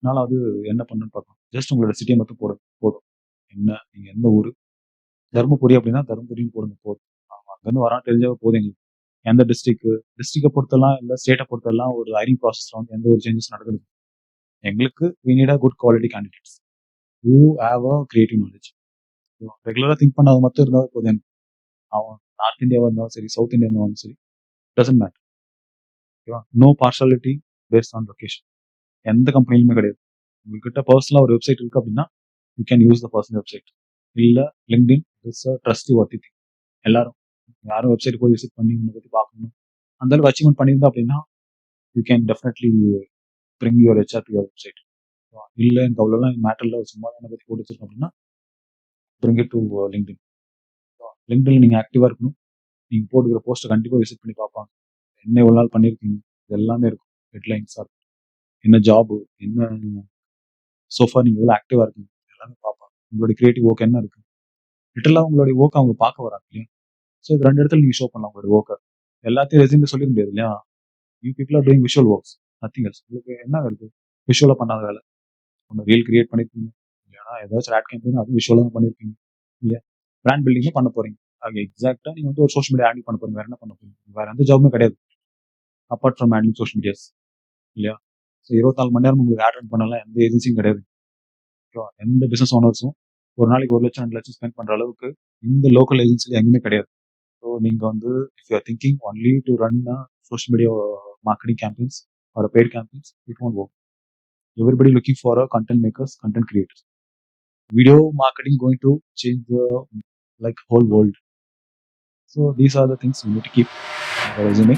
அதனால அது என்ன பண்ணுன்னு பார்க்கணும். ஜஸ்ட் உங்களோட சிட்டியை மட்டும் போடுங்க போதும். என்ன நீங்க எந்த ஊரு? தருமபுரி அப்படின்னா தருமபுரின்னு போடுங்க போதும். அங்கேருந்து வரான் தெரிஞ்சாவே போதும் எங்களுக்கு. எந்த டிஸ்ட்ரிக்ட்டை பொறுத்தெல்லாம் இல்ல ஸ்டேட்ட பொறுத்தெல்லாம் ஒரு ஹைரிங் ப்ராசஸ்ல வந்து எந்த ஒரு சேஞ்சஸ் நடக்குது. எங்களுக்கு we need a good quality candidates who have a creative knowledge. ரெகுலரா திங்க் பண்ணாத மட்டும் இருந்தாவே போதும் எனக்கு. அவன் நார்த் இந்தியாவா இருந்தாலும் சரி, சவுத் இந்தியா இருந்தாலும் சரி, டசன்ட் மேட்டர். ஓகேவா? No partiality based on location. எந்த கம்பெனிலுமே கிடையாது. உங்ககிட்ட பர்சனலா ஒரு வெப்சைட் இருக்கு அப்படின்னா, you can use the personal website. இல்ல LinkedIn is a trustworthy thing. எல்லாரும் யாரும் வெப்சைட் போய் விசிட் பண்ணி உங்களை பத்தி பார்க்கணும். அந்த அளவுக்கு அச்சீவ்மெண்ட் பண்ணியிருந்தா அப்படின்னா, you can definitely bring your HR to your website. இல்ல எனக்கு அவ்வளோலாம் மேட்டர் இல்லை சும்மா தான் பத்தி போட்டு வச்சிருக்கோம் அப்படின்னா, பிரிங் இட் டு லிங்க்டின். லிங்க்டின்ல நீங்க ஆக்டிவா இருக்கணும். நீங்க போட்டுக்கிற போஸ்ட்டை கண்டிப்பா விசிட் பண்ணி பார்ப்பாங்க. என்ன இவ்வளவு நாள் பண்ணியிருக்கீங்க? இது எல்லாமே இருக்கும். ஹெட்லைன்ஸா இருக்கும். என்ன ஜாப், என்ன சோஃபா நீங்க எவ்வளவு ஆக்டிவா இருக்கீங்க எல்லாமே பார்ப்பாங்க. உங்களுடைய கிரியேட்டிவ் ஒர்க் என்ன இருக்கு? லிட்டரலா உங்களுடைய ஒர்க் அவங்க பார்க்க வராங்க இல்லையா? ஸோ இது 2 இடத்துல நீங்க ஷோ பண்ணலாம் உங்களுடைய ஒர்க்கை. எல்லாத்தையும் ரெஸ்யூம்ல சொல்லிட முடியாது இல்லையா? You people are doing visual works, nothing else. உங்களுக்கு என்ன இருக்கு? விஷுவலா பண்ணாத வேலை. ஒன்று ரீல் கிரியேட் பண்ணிருப்பீங்க, இல்லைன்னா ஏதாச்சும் ஆட் கேம்பெயின் அதுவும் விஷுவலாக தான் பண்ணியிருப்பீங்க இல்லையா? பிராண்ட் பில்டிங்கே பண்ண போறீங்க. அது எக்ஸாக்டா நீங்க வந்து ஒரு சோஷியல் மீடியா ஹேண்டில் பண்ண போறீங்க. வேற என்ன பண்ண போறீங்க? வேற எந்த ஜாபுமே கிடையாது apart from handling social medias இல்லையா? ஸோ 24 மணி நேரம் உங்களுக்கு ஆட் ரன் பண்ணலாம் எந்த ஏஜென்சியும் கிடையாது. ஓகேவா? எந்த பிசினஸ் ஓனர்ஸும் ஒரு நாளைக்கு 1 லட்சம் 2 லட்சம் ஸ்பெண்ட் பண்ற அளவுக்கு இந்த லோக்கல் ஏஜென்சில எங்கேயுமே கிடையாது. ஸோ நீங்க வந்து if you are thinking only to run social media marketing campaigns or paid campaigns, it won't work. Everybody looking for a content makers, content creators. Video marketing going to change the like whole world. So these are the things you need to keep in the resume.